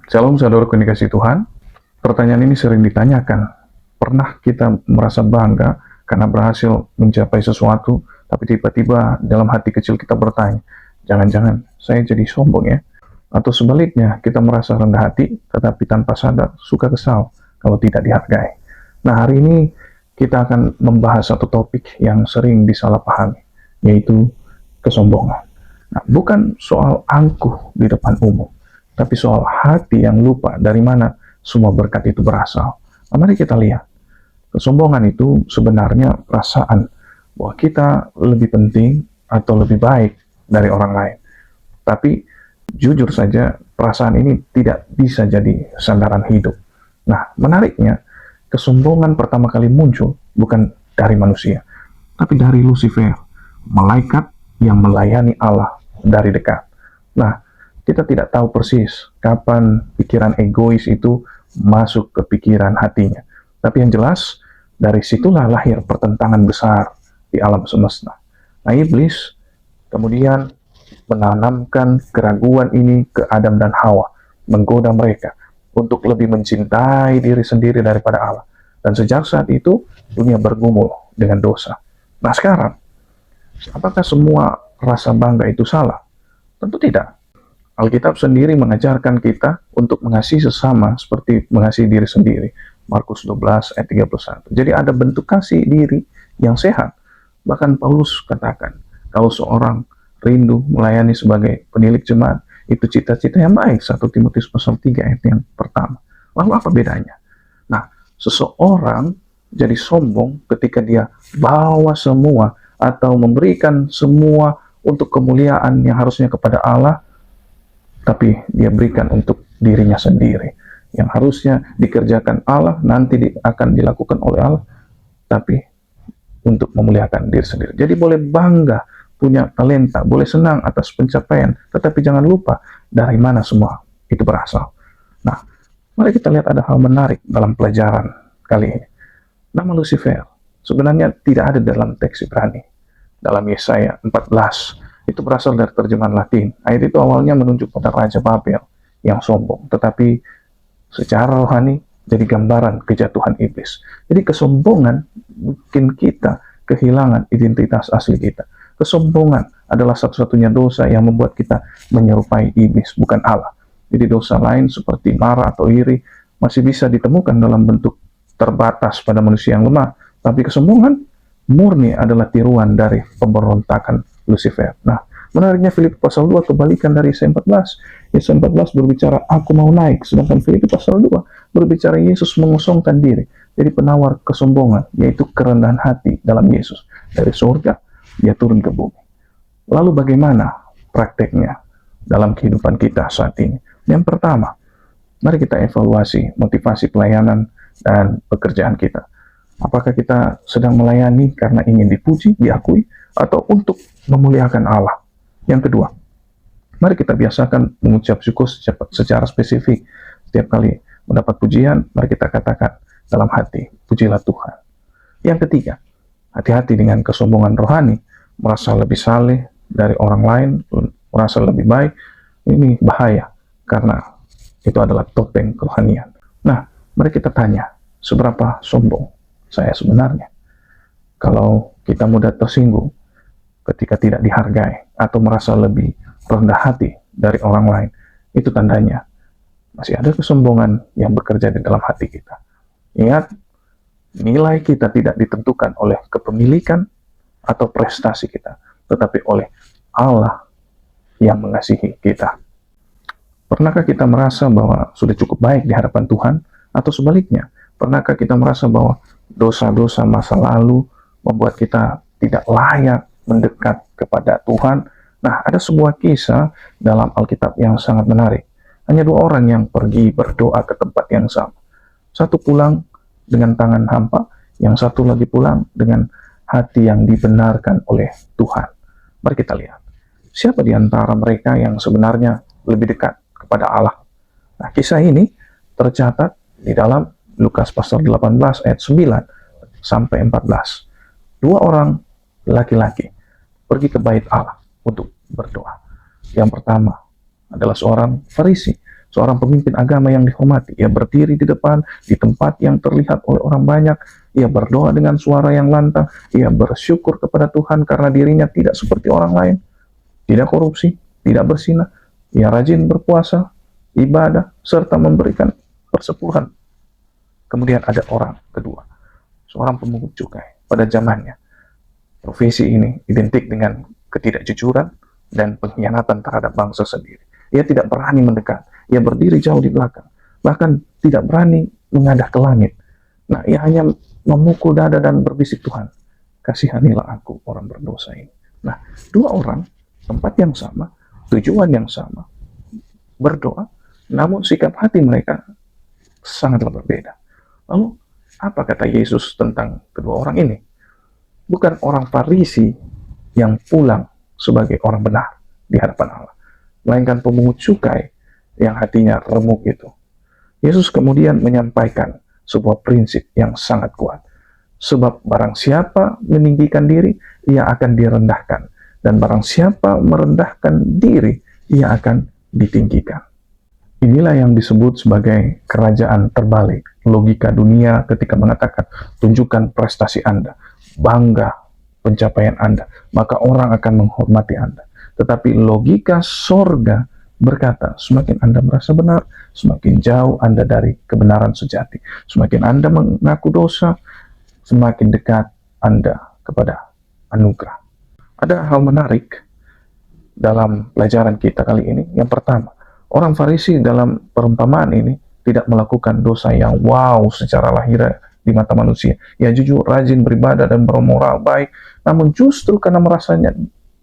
Shalom saudara komunikasi Tuhan. Pertanyaan ini sering ditanyakan. Pernah kita merasa bangga karena berhasil mencapai sesuatu, tapi tiba-tiba dalam hati kecil kita bertanya, jangan-jangan saya jadi sombong ya? Atau sebaliknya, kita merasa rendah hati, tetapi tanpa sadar suka kesal kalau tidak dihargai. Nah, hari ini kita akan membahas satu topik yang sering disalahpahami, yaitu kesombongan. Nah, bukan soal angkuh di depan umum, tapi soal hati yang lupa dari mana semua berkat itu berasal. Nah, mari kita lihat. Kesombongan itu sebenarnya perasaan bahwa kita lebih penting atau lebih baik dari orang lain. Tapi jujur saja, perasaan ini tidak bisa jadi sandaran hidup. Nah, menariknya, kesombongan pertama kali muncul bukan dari manusia, tapi dari Lucifer, malaikat yang melayani Allah dari dekat. Nah, kita tidak tahu persis kapan pikiran egois itu masuk ke pikiran hatinya. Tapi yang jelas, dari situlah lahir pertentangan besar di alam semesta. Nah, iblis kemudian menanamkan keraguan ini ke Adam dan Hawa, menggoda mereka untuk lebih mencintai diri sendiri daripada Allah. Dan sejak saat itu, dunia bergumul dengan dosa. Nah, sekarang, apakah semua rasa bangga itu salah? Tentu tidak. Alkitab sendiri mengajarkan kita untuk mengasihi sesama seperti mengasihi diri sendiri. Markus 12 ayat 31. Jadi ada bentuk kasih diri yang sehat. Bahkan Paulus katakan, kalau seorang rindu melayani sebagai penilik jemaat, itu cita-cita yang baik. 1 Timotius pasal 3 ayat yang pertama. Lalu apa bedanya? Nah, seseorang jadi sombong ketika dia bawa semua atau memberikan semua untuk kemuliaan yang harusnya kepada Allah, tapi dia berikan untuk dirinya sendiri. Yang harusnya dikerjakan Allah, nanti akan dilakukan oleh Allah, tapi untuk memuliakan diri sendiri. Jadi boleh bangga, punya talenta, boleh senang atas pencapaian, tetapi jangan lupa dari mana semua itu berasal. Nah, mari kita lihat ada hal menarik dalam pelajaran kali ini. Nama Lucifer sebenarnya tidak ada dalam teks Ibrani. Dalam Yesaya 14, itu berasal dari terjemahan Latin. Ayat itu awalnya menunjuk pada Raja Babel yang sombong, tetapi secara rohani jadi gambaran kejatuhan iblis. Jadi kesombongan bikin kita kehilangan identitas asli kita. Kesombongan adalah satu-satunya dosa yang membuat kita menyerupai iblis, bukan Allah. Jadi dosa lain seperti marah atau iri masih bisa ditemukan dalam bentuk terbatas pada manusia yang lemah, tapi kesombongan murni adalah tiruan dari pemberontakan Lucifer. Nah, menariknya Filipi pasal 2 kebalikan dari Yesaya 14. Yesaya 14 berbicara aku mau naik, sedangkan Filipi pasal 2 berbicara Yesus mengosongkan diri. Jadi penawar kesombongan, yaitu kerendahan hati dalam Yesus. Dari surga, dia turun ke bumi. Lalu bagaimana prakteknya dalam kehidupan kita saat ini? Yang pertama, mari kita evaluasi motivasi pelayanan dan pekerjaan kita. Apakah kita sedang melayani karena ingin dipuji, diakui, atau untuk memuliakan Allah? Yang kedua, mari kita biasakan mengucap syukur secara spesifik. Setiap kali mendapat pujian, mari kita katakan dalam hati, pujilah Tuhan. Yang ketiga, hati-hati dengan kesombongan rohani, merasa lebih saleh dari orang lain, merasa lebih baik. Ini bahaya, karena itu adalah topeng kerohanian. Nah, mari kita tanya, seberapa sombong saya sebenarnya? Kalau kita mudah tersinggung ketika tidak dihargai atau merasa lebih rendah hati dari orang lain, itu tandanya masih ada kesombongan yang bekerja di dalam hati kita. Ingat, nilai kita tidak ditentukan oleh kepemilikan atau prestasi kita, tetapi oleh Allah yang mengasihi kita. Pernahkah kita merasa bahwa sudah cukup baik di hadapan Tuhan? Atau sebaliknya, pernahkah kita merasa bahwa dosa-dosa masa lalu membuat kita tidak layak mendekat kepada Tuhan? Nah, ada sebuah kisah dalam Alkitab yang sangat menarik. Hanya dua orang yang pergi berdoa ke tempat yang sama. Satu pulang dengan tangan hampa, yang satu lagi pulang dengan hati yang dibenarkan oleh Tuhan. Mari kita lihat. Siapa di antara mereka yang sebenarnya lebih dekat kepada Allah? Nah, kisah ini tercatat di dalam Lukas pasal 18 ayat 9 sampai 14. Dua orang laki-laki pergi ke bait Allah untuk berdoa. Yang pertama adalah seorang Farisi, seorang pemimpin agama yang dihormati. Ia berdiri di depan, di tempat yang terlihat oleh orang banyak. Ia berdoa dengan suara yang lantang. Ia bersyukur kepada Tuhan karena dirinya tidak seperti orang lain. Tidak korupsi, tidak bersinah. Ia rajin berpuasa, ibadah, serta memberikan persepuluhan. Kemudian ada orang kedua, seorang pemungut cukai pada zamannya. Profesi ini identik dengan ketidakjujuran dan pengkhianatan terhadap bangsa sendiri. Ia tidak berani mendekat. Ia berdiri jauh di belakang. Bahkan tidak berani mengadah ke langit. Nah, ia hanya memukul dada dan berbisik, Tuhan, kasihanilah aku, orang berdosa ini. Nah, dua orang, tempat yang sama, tujuan yang sama, berdoa, namun sikap hati mereka sangatlah berbeda. Lalu, apa kata Yesus tentang kedua orang ini? Bukan orang Farisi yang pulang sebagai orang benar di hadapan Allah, melainkan pemungut cukai yang hatinya remuk itu. Yesus kemudian menyampaikan sebuah prinsip yang sangat kuat. Sebab barang siapa meninggikan diri, ia akan direndahkan. Dan barang siapa merendahkan diri, ia akan ditinggikan. Inilah yang disebut sebagai kerajaan terbalik. Logika dunia ketika mengatakan, tunjukkan prestasi Anda, bangga pencapaian Anda, maka orang akan menghormati Anda. Tetapi logika sorga berkata, semakin Anda merasa benar, semakin jauh Anda dari kebenaran sejati. Semakin Anda mengaku dosa, semakin dekat Anda kepada anugerah. Ada hal menarik dalam pelajaran kita kali ini. Yang pertama, orang Farisi dalam perumpamaan ini tidak melakukan dosa yang wow secara lahiriah di mata manusia. Ia jujur, rajin beribadah dan bermoral baik, namun justru karena merasanya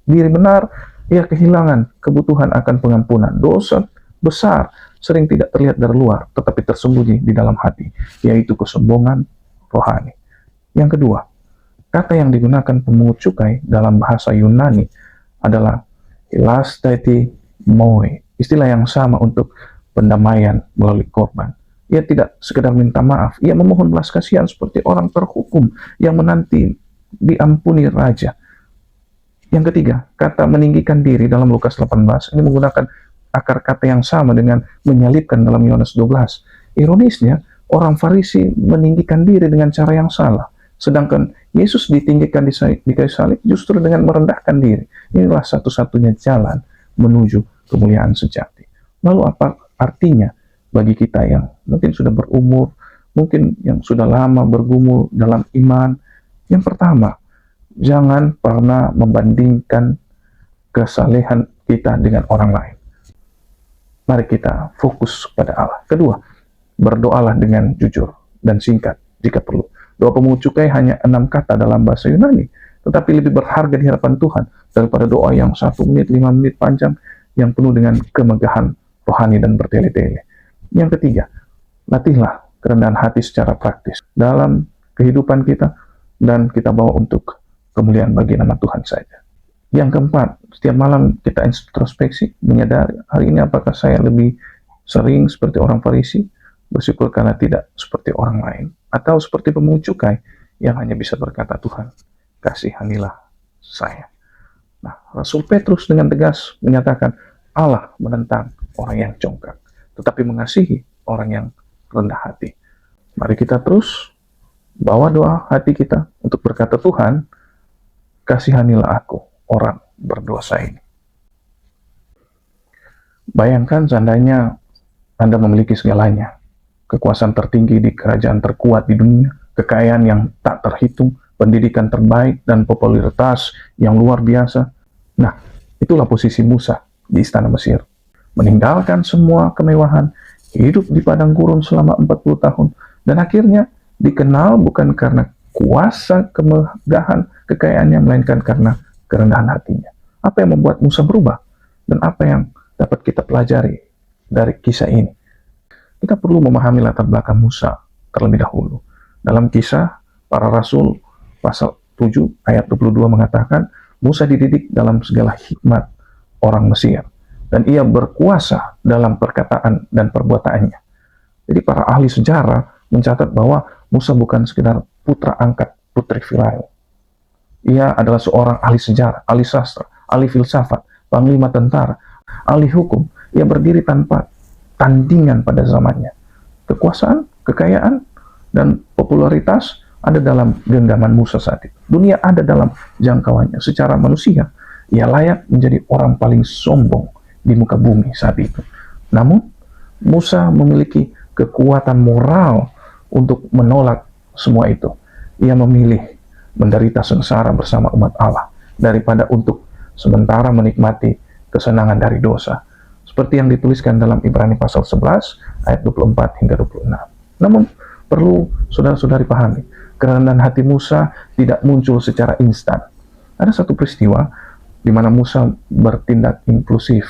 diri benar, ia kehilangan kebutuhan akan pengampunan. Dosa besar sering tidak terlihat dari luar, tetapi tersembunyi di dalam hati, yaitu kesombongan rohani. Yang kedua, kata yang digunakan pemungut cukai dalam bahasa Yunani adalah elasteti moi, istilah yang sama untuk pendamaian melalui korban. Ia tidak sekedar minta maaf, ia memohon belas kasihan seperti orang terhukum yang menanti diampuni raja. Yang ketiga, kata meninggikan diri dalam Lukas 18 ini menggunakan akar kata yang sama dengan menyalibkan dalam Yohanes 12. Ironisnya, orang Farisi meninggikan diri dengan cara yang salah, sedangkan Yesus ditinggikan di kayu salib justru dengan merendahkan diri. Inilah satu-satunya jalan menuju kemuliaan sejati. Lalu apa artinya bagi kita yang mungkin sudah berumur, mungkin yang sudah lama bergumul dalam iman? Yang pertama, jangan pernah membandingkan kesalehan kita dengan orang lain. Mari kita fokus pada Allah. Kedua, berdoalah dengan jujur dan singkat jika perlu. Doa pemungut cukai hanya 6 kata dalam bahasa Yunani, tetapi lebih berharga di hadapan Tuhan daripada doa yang 1 menit, 5 menit panjang yang penuh dengan kemegahan rohani dan bertele-tele. Yang ketiga, latihlah kerendahan hati secara praktis dalam kehidupan kita dan kita bawa untuk kemuliaan bagi nama Tuhan saja. Yang keempat, setiap malam kita introspeksi, menyadari hari ini apakah saya lebih sering seperti orang Farisi, bersyukur karena tidak seperti orang lain, atau seperti pemungut cukai yang hanya bisa berkata, Tuhan, kasihanilah saya. Nah, Rasul Petrus dengan tegas menyatakan, Allah menentang orang yang congkak, tetapi mengasihi orang yang rendah hati. Mari kita terus bawa doa hati kita untuk berkata, Tuhan, kasihanilah aku, orang berdosa ini. Bayangkan seandainya Anda memiliki segalanya, kekuasaan tertinggi di kerajaan terkuat di dunia, kekayaan yang tak terhitung, pendidikan terbaik, dan popularitas yang luar biasa. Nah, itulah posisi Musa di istana Mesir. Meninggalkan semua kemewahan, hidup di padang gurun selama 40 tahun, dan akhirnya dikenal bukan karena kuasa, kemegahan, kekayaannya, melainkan karena kerendahan hatinya. Apa yang membuat Musa berubah? Dan apa yang dapat kita pelajari dari kisah ini? Kita perlu memahami latar belakang Musa terlebih dahulu. Dalam kisah para rasul pasal 7 ayat 22 mengatakan, Musa dididik dalam segala hikmat orang Mesir, dan ia berkuasa dalam perkataan dan perbuatannya. Jadi para ahli sejarah mencatat bahwa Musa bukan sekedar putra angkat putri Firaun. Ia adalah seorang ahli sejarah, ahli sastra, ahli filsafat, panglima tentara, ahli hukum. Ia berdiri tanpa tandingan pada zamannya. Kekuasaan, kekayaan, dan popularitas ada dalam genggaman Musa saat itu. Dunia ada dalam jangkauannya. Secara manusia, ia layak menjadi orang paling sombong di muka bumi saat itu. Namun, Musa memiliki kekuatan moral untuk menolak semua itu. Ia memilih menderita sengsara bersama umat Allah daripada untuk sementara menikmati kesenangan dari dosa. Seperti yang dituliskan dalam Ibrani pasal 11 ayat 24 hingga 26. Namun perlu saudara-saudari pahami, kerendahan hati Musa tidak muncul secara instan. Ada satu peristiwa di mana Musa bertindak impulsif.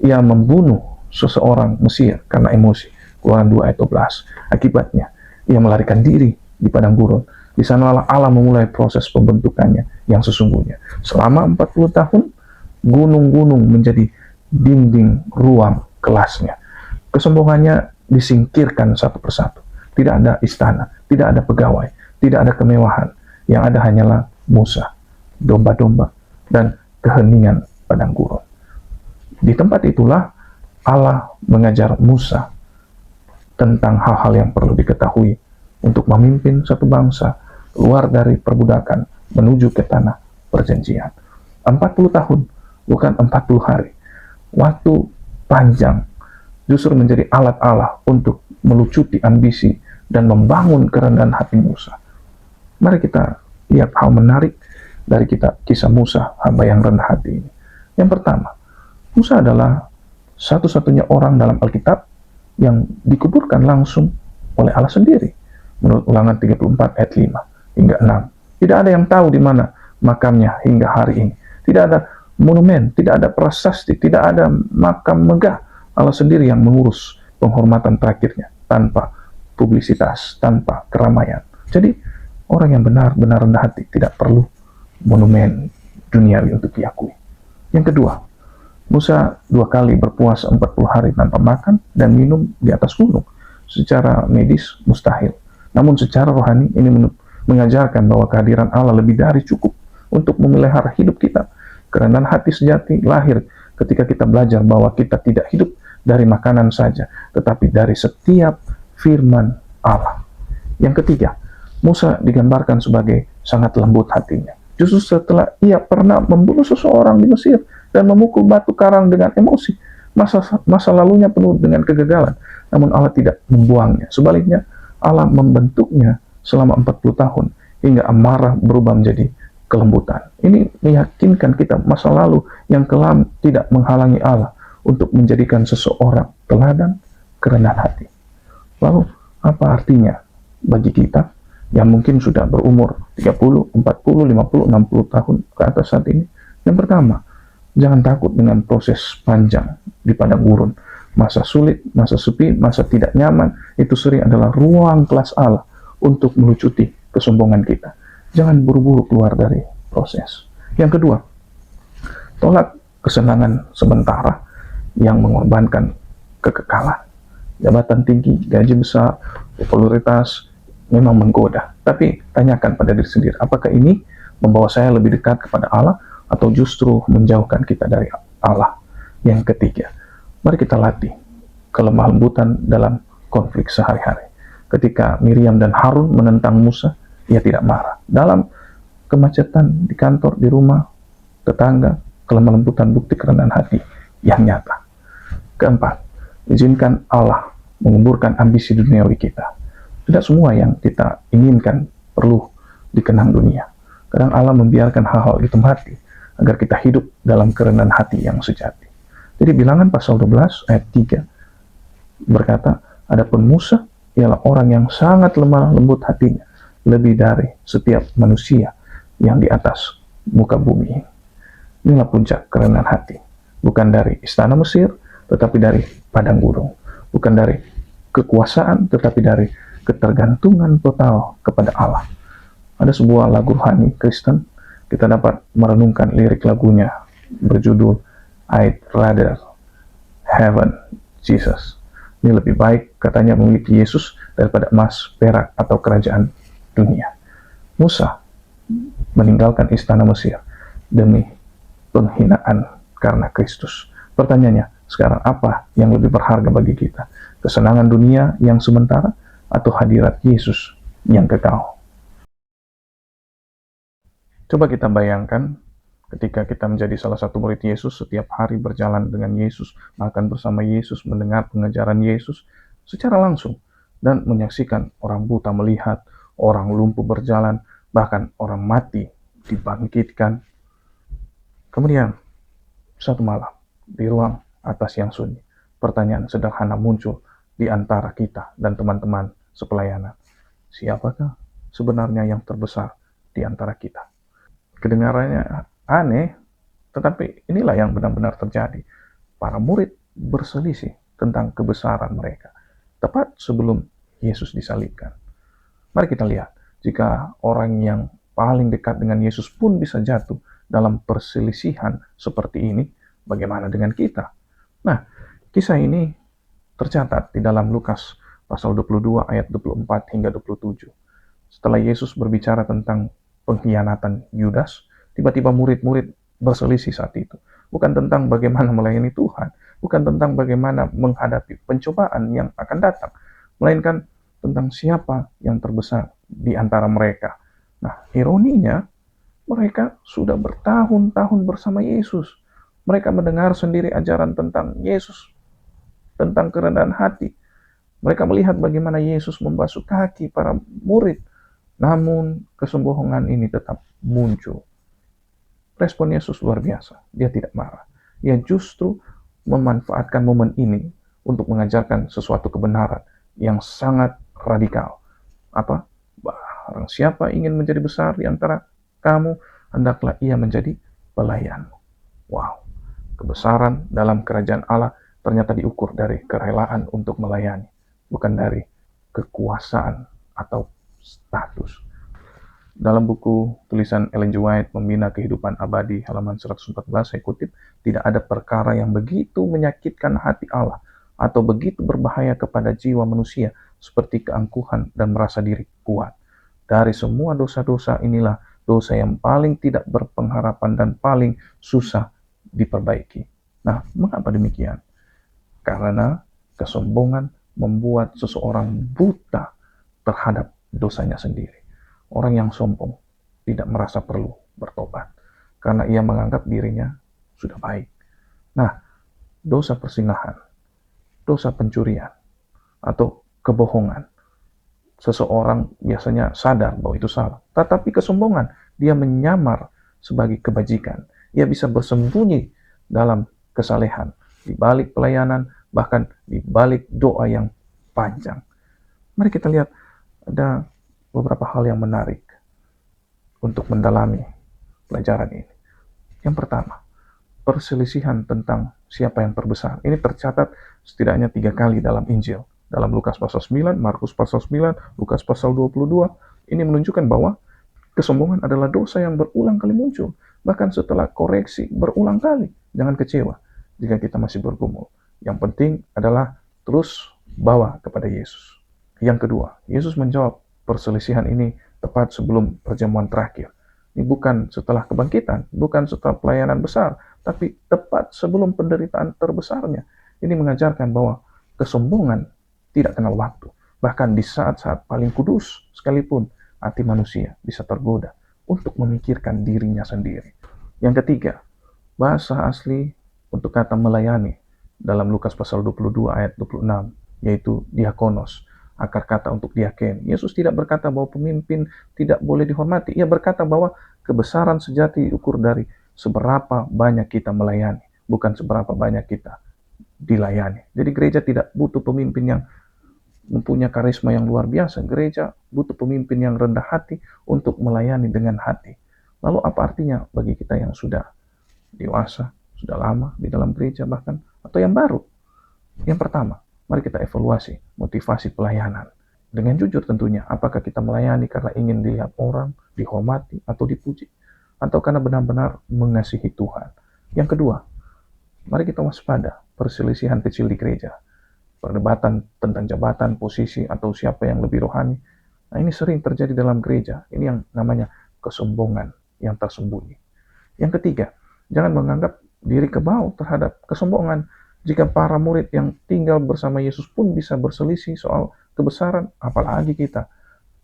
Ia membunuh seseorang Mesir karena emosi. Keluaran 2 ayat 12. Akibatnya, ia melarikan diri di padang gurun. Di sanalah Allah memulai proses pembentukannya yang sesungguhnya. Selama 40 tahun, gunung-gunung menjadi dinding ruang kelasnya. Kesombongannya disingkirkan satu persatu. Tidak ada istana, tidak ada pegawai, tidak ada kemewahan. Yang ada hanyalah Musa, domba-domba, dan keheningan padang gurun. Di tempat itulah Allah mengajar Musa tentang hal-hal yang perlu diketahui untuk memimpin satu bangsa keluar dari perbudakan menuju ke tanah perjanjian. 40 tahun, bukan 40 hari. Waktu panjang justru menjadi alat Allah untuk melucuti ambisi dan membangun kerendahan hati Musa. Mari kita lihat hal menarik dari kisah Musa, hamba yang rendah hati ini. Yang pertama, Musa adalah satu-satunya orang dalam Alkitab yang dikuburkan langsung oleh Allah sendiri. Menurut Ulangan 34 ayat 5 hingga 6. Tidak ada yang tahu di mana makamnya hingga hari ini. Tidak ada monumen, tidak ada prasasti, tidak ada makam megah. Allah sendiri yang mengurus penghormatan terakhirnya tanpa publisitas, tanpa keramaian. Jadi, orang yang benar-benar rendah hati tidak perlu monumen duniawi untuk diakui. Yang kedua, Musa 2 kali berpuasa 40 hari tanpa makan dan minum di atas gunung. Secara medis mustahil. Namun secara rohani ini mengajarkan bahwa kehadiran Allah lebih dari cukup untuk memelihara hidup kita. Kerendahan hati sejati lahir ketika kita belajar bahwa kita tidak hidup dari makanan saja, tetapi dari setiap firman Allah. Yang ketiga, Musa digambarkan sebagai sangat lembut hatinya. Justru setelah ia pernah membunuh seseorang di Mesir dan memukul batu karang dengan emosi, masa lalunya penuh dengan kegagalan, namun Allah tidak membuangnya. Sebaliknya, Allah membentuknya selama 40 tahun hingga amarah berubah menjadi kelembutan. Ini meyakinkan kita masa lalu yang kelam tidak menghalangi Allah untuk menjadikan seseorang teladan kerendahan hati. Lalu, apa artinya bagi kita yang mungkin sudah berumur 30, 40, 50, 60 tahun ke atas saat ini? Yang pertama, jangan takut dengan proses panjang di padang gurun. Masa sulit, masa sepi, masa tidak nyaman, itu sering adalah ruang kelas Allah untuk melucuti kesombongan kita. Jangan buru-buru keluar dari proses. Yang kedua, tolak kesenangan sementara yang mengorbankan kekekalan. Jabatan tinggi, gaji besar, popularitas memang menggoda. Tapi tanyakan pada diri sendiri, apakah ini membawa saya lebih dekat kepada Allah atau justru menjauhkan kita dari Allah? Yang ketiga, mari kita latih kelemah lembutan dalam konflik sehari-hari. Ketika Miriam dan Harun menentang Musa, ia tidak marah. Dalam kemacetan di kantor, di rumah, tetangga, kelemah lembutan bukti kerendahan hati yang nyata. Keempat, izinkan Allah menguburkan ambisi duniawi kita. Tidak semua yang kita inginkan perlu dikenang dunia. Kadang Allah membiarkan hal-hal itu mati agar kita hidup dalam kerendahan hati yang sejati. Jadi Bilangan pasal 12 ayat 3 berkata, adapun Musa ialah orang yang sangat lemah lembut hatinya, lebih dari setiap manusia yang di atas muka bumi. Inilah puncak kerendahan hati. Bukan dari istana Mesir, tetapi dari padang gurun. Bukan dari kekuasaan, tetapi dari ketergantungan total kepada Allah. Ada sebuah lagu rohani Kristen, kita dapat merenungkan lirik lagunya berjudul I'd rather heaven Jesus. Ini lebih baik katanya memiliki Yesus daripada emas, perak, atau kerajaan dunia. Musa meninggalkan istana Mesir demi penghinaan karena Kristus. Pertanyaannya, Sekarang apa yang lebih berharga bagi kita? Kesenangan dunia yang sementara atau hadirat Yesus yang kekal? Coba kita bayangkan ketika kita menjadi salah satu murid Yesus, setiap hari berjalan dengan Yesus, makan bersama Yesus, mendengar pengajaran Yesus secara langsung, dan menyaksikan orang buta melihat, orang lumpuh berjalan, bahkan orang mati dibangkitkan. Kemudian, satu malam, di ruang atas yang sunyi, pertanyaan sederhana muncul di antara kita dan teman-teman sepelayanan. Siapakah sebenarnya yang terbesar di antara kita? Kedengarannya aneh, tetapi inilah yang benar-benar terjadi. Para murid berselisih tentang kebesaran mereka, tepat sebelum Yesus disalibkan. Mari kita lihat, jika orang yang paling dekat dengan Yesus pun bisa jatuh dalam perselisihan seperti ini, bagaimana dengan kita? Nah, kisah ini tercatat di dalam Lukas pasal 22 ayat 24 hingga 27. Setelah Yesus berbicara tentang pengkhianatan Yudas, tiba-tiba murid-murid berselisih saat itu. Bukan tentang bagaimana melayani Tuhan, bukan tentang bagaimana menghadapi pencobaan yang akan datang, melainkan tentang siapa yang terbesar di antara mereka. Nah, ironinya, mereka sudah bertahun-tahun bersama Yesus. Mereka mendengar sendiri ajaran tentang Yesus, tentang kerendahan hati. Mereka melihat bagaimana Yesus membasuh kaki para murid. Namun, kesombongan ini tetap muncul. Respon Yesus luar biasa. Dia tidak marah. Dia justru memanfaatkan momen ini untuk mengajarkan sesuatu kebenaran yang sangat radikal. Apa? Barang siapa ingin menjadi besar di antara kamu, hendaklah ia menjadi pelayan. Wow. Kebesaran dalam kerajaan Allah ternyata diukur dari kerelaan untuk melayani, bukan dari kekuasaan atau status. Dalam buku tulisan Ellen G. White, Membina Kehidupan Abadi, halaman 114, saya kutip, tidak ada perkara yang begitu menyakitkan hati Allah atau begitu berbahaya kepada jiwa manusia seperti keangkuhan dan merasa diri kuat. Dari semua dosa-dosa inilah dosa yang paling tidak berpengharapan dan paling susah diperbaiki. Nah, mengapa demikian? Karena kesombongan membuat seseorang buta terhadap dosanya sendiri. Orang yang sombong tidak merasa perlu bertobat karena ia menganggap dirinya sudah baik. Nah, dosa persinggahan, dosa pencurian, atau kebohongan, seseorang biasanya sadar bahwa itu salah. Tetapi kesombongan, dia menyamar sebagai kebajikan. Ia bisa bersembunyi dalam kesalehan, di balik pelayanan, bahkan di balik doa yang panjang. Mari kita lihat ada beberapa hal yang menarik untuk mendalami pelajaran ini. Yang pertama, perselisihan tentang siapa yang terbesar. Ini tercatat setidaknya 3 kali dalam Injil. Dalam Lukas pasal 9, Markus pasal 9, Lukas pasal 22. Ini menunjukkan bahwa kesombongan adalah dosa yang berulang kali muncul. Bahkan setelah koreksi berulang kali. Jangan kecewa jika kita masih bergumul. Yang penting adalah terus bawa kepada Yesus. Yang kedua, Yesus menjawab perselisihan ini tepat sebelum perjamuan terakhir. Ini bukan setelah kebangkitan, bukan setelah pelayanan besar, tapi tepat sebelum penderitaan terbesarnya. Ini mengajarkan bahwa kesombongan tidak kenal waktu. Bahkan di saat-saat paling kudus sekalipun, hati manusia bisa tergoda untuk memikirkan dirinya sendiri. Yang ketiga, bahasa asli untuk kata melayani dalam Lukas pasal 22 ayat 26, yaitu diakonos. Akar kata untuk diaken. Yesus tidak berkata bahwa pemimpin tidak boleh dihormati. Ia berkata bahwa kebesaran sejati diukur dari seberapa banyak kita melayani, bukan seberapa banyak kita dilayani. Jadi gereja tidak butuh pemimpin yang mempunyai karisma yang luar biasa. Gereja butuh pemimpin yang rendah hati untuk melayani dengan hati. Lalu apa artinya bagi kita yang sudah dewasa, sudah lama di dalam gereja bahkan, atau yang baru? Yang pertama, mari kita evaluasi motivasi pelayanan. Dengan jujur tentunya, apakah kita melayani karena ingin dilihat orang, dihormati, atau dipuji? Atau karena benar-benar mengasihi Tuhan? Yang kedua, mari kita waspada perselisihan kecil di gereja. Perdebatan tentang jabatan, posisi, atau siapa yang lebih rohani. Nah, ini sering terjadi dalam gereja. Ini yang namanya kesombongan yang tersembunyi. Yang ketiga, jangan menganggap diri kebal terhadap kesombongan. Jika para murid yang tinggal bersama Yesus pun bisa berselisih soal kebesaran, apalagi kita.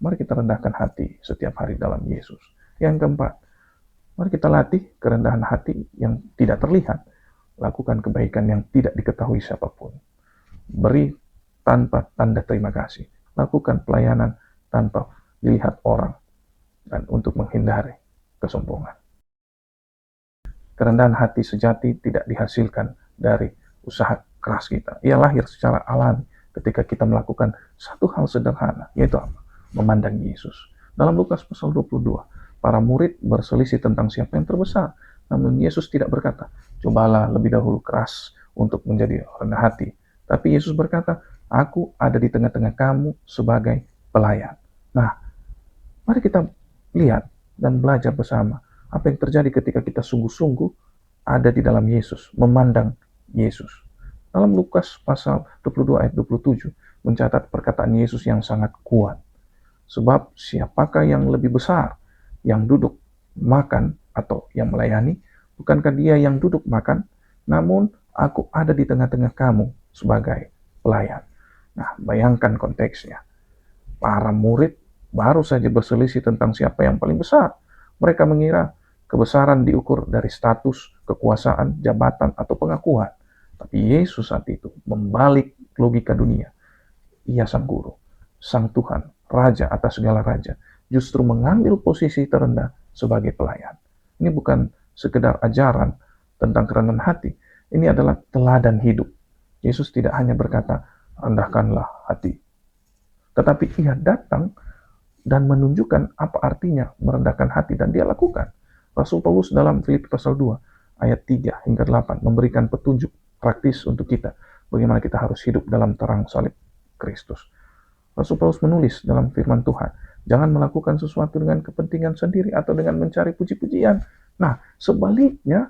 Mari kita rendahkan hati setiap hari dalam Yesus. Yang keempat, mari kita latih kerendahan hati yang tidak terlihat. Lakukan kebaikan yang tidak diketahui siapapun. Beri tanpa tanda terima kasih. Lakukan pelayanan tanpa dilihat orang. Dan untuk menghindari kesombongan. Kerendahan hati sejati tidak dihasilkan dari usaha keras kita. Ia lahir secara alami ketika kita melakukan satu hal sederhana, yaitu apa? Memandang Yesus. Dalam Lukas pasal 22, para murid berselisih tentang siapa yang terbesar. Namun Yesus tidak berkata, cobalah lebih dahulu keras untuk menjadi rendah hati. Tapi Yesus berkata, aku ada di tengah-tengah kamu sebagai pelayan. Nah, mari kita lihat dan belajar bersama apa yang terjadi ketika kita sungguh-sungguh ada di dalam Yesus, memandang Yesus. Dalam Lukas pasal 22 ayat 27 mencatat perkataan Yesus yang sangat kuat. Sebab siapakah yang lebih besar, yang duduk makan atau yang melayani? Bukankah dia yang duduk makan? Namun aku ada di tengah-tengah kamu sebagai pelayan. Nah, bayangkan konteksnya. Para murid baru saja berselisih tentang siapa yang paling besar. Mereka mengira kebesaran diukur dari status, kekuasaan, jabatan, atau pengakuan. Tapi Yesus saat itu membalik logika dunia. Ia sang guru, sang Tuhan, raja atas segala raja, justru mengambil posisi terendah sebagai pelayan. Ini bukan sekedar ajaran tentang kerendahan hati. Ini adalah teladan hidup. Yesus tidak hanya berkata, rendahkanlah hati. Tetapi ia datang dan menunjukkan apa artinya merendahkan hati, dan dia lakukan. Rasul Paulus dalam Filipi pasal 2 ayat 3 hingga 8 memberikan petunjuk praktis untuk kita bagaimana kita harus hidup dalam terang salib Kristus. Rasul Paulus menulis dalam firman Tuhan, jangan melakukan sesuatu dengan kepentingan sendiri atau dengan mencari puji-pujian. Nah, sebaliknya,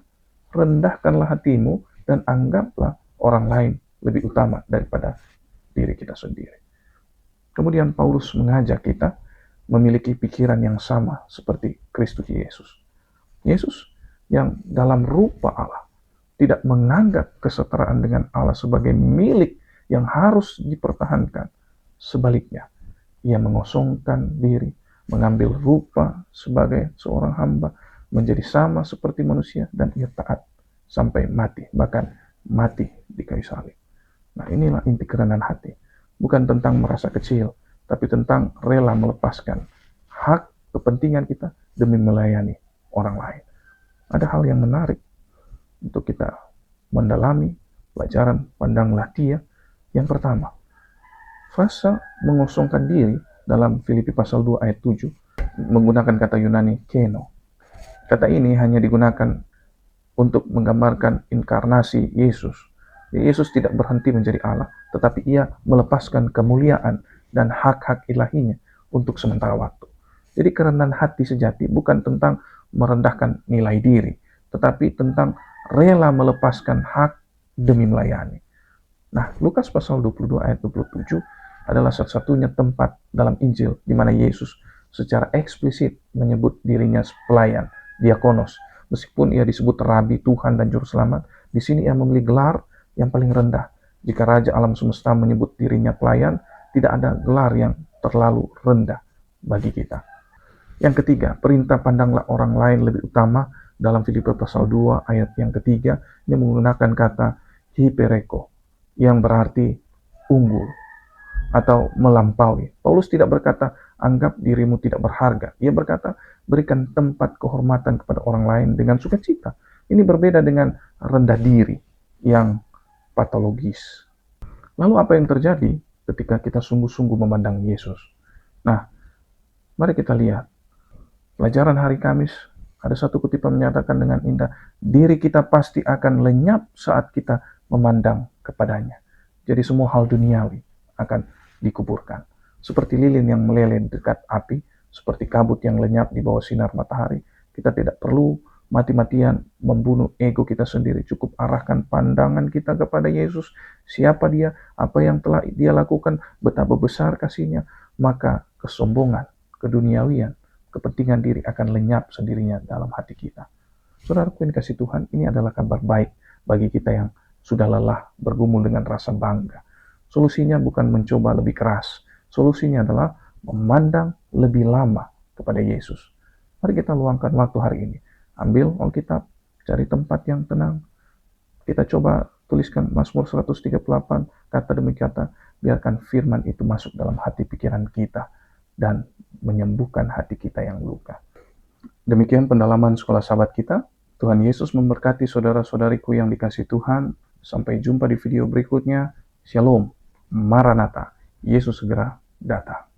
rendahkanlah hatimu dan anggaplah orang lain lebih utama daripada diri kita sendiri. Kemudian Paulus mengajak kita memiliki pikiran yang sama seperti Kristus Yesus. Yesus yang dalam rupa Allah tidak menganggap kesetaraan dengan Allah sebagai milik yang harus dipertahankan. Sebaliknya, ia mengosongkan diri, mengambil rupa sebagai seorang hamba, menjadi sama seperti manusia, dan ia taat sampai mati, bahkan mati di kayu salib. Nah, inilah inti kerendahan hati. Bukan tentang merasa kecil, tapi tentang rela melepaskan hak kepentingan kita demi melayani orang lain. Ada hal yang menarik untuk kita mendalami pelajaran pandanglah dia. Yang pertama, fase mengosongkan diri dalam Filipi pasal 2 ayat 7 menggunakan kata Yunani keno. Kata ini hanya digunakan untuk menggambarkan inkarnasi Yesus. Yesus tidak berhenti menjadi Allah, tetapi ia melepaskan kemuliaan dan hak-hak ilahinya untuk sementara waktu. Jadi kerendahan hati sejati bukan tentang merendahkan nilai diri, tetapi tentang rela melepaskan hak demi melayani. Nah, Lukas pasal 22 ayat 27 adalah satu-satunya tempat dalam Injil di mana Yesus secara eksplisit menyebut dirinya pelayan, diakonos. Meskipun ia disebut Rabi, Tuhan, dan Juru Selamat, di sini ia memiliki gelar yang paling rendah. Jika Raja Alam Semesta menyebut dirinya pelayan, tidak ada gelar yang terlalu rendah bagi kita. Yang ketiga, perintah pandanglah orang lain lebih utama dalam Filipi pasal 2 ayat yang ketiga, ini menggunakan kata hipereko, yang berarti unggul atau melampaui. Paulus tidak berkata, anggap dirimu tidak berharga. Ia berkata, berikan tempat kehormatan kepada orang lain dengan sukacita. Ini berbeda dengan rendah diri yang patologis. Lalu apa yang terjadi ketika kita sungguh-sungguh memandang Yesus? Nah, mari kita lihat. Pelajaran hari Kamis, ada satu kutipan menyatakan dengan indah, diri kita pasti akan lenyap saat kita memandang kepadanya. Jadi semua hal duniawi akan dikuburkan. Seperti lilin yang meleleh dekat api, seperti kabut yang lenyap di bawah sinar matahari. Kita tidak perlu mati-matian membunuh ego kita sendiri. Cukup arahkan pandangan kita kepada Yesus. Siapa dia, apa yang telah dia lakukan, betapa besar kasihnya. Maka kesombongan, keduniawian, kepentingan diri akan lenyap sendirinya dalam hati kita. Saudaraku yang kasih Tuhan, ini adalah kabar baik bagi kita yang sudah lelah bergumul dengan rasa bangga. Solusinya bukan mencoba lebih keras. Solusinya adalah memandang lebih lama kepada Yesus. Mari kita luangkan waktu hari ini. Ambil Alkitab, cari tempat yang tenang. Kita coba tuliskan Mazmur 138 kata demi kata. Biarkan firman itu masuk dalam hati pikiran kita dan menyembuhkan hati kita yang luka. Demikian pendalaman sekolah sahabat kita. Tuhan Yesus memberkati saudara-saudariku yang dikasihi Tuhan. Sampai jumpa di video berikutnya. Shalom. Maranatha. Yesus segera datang.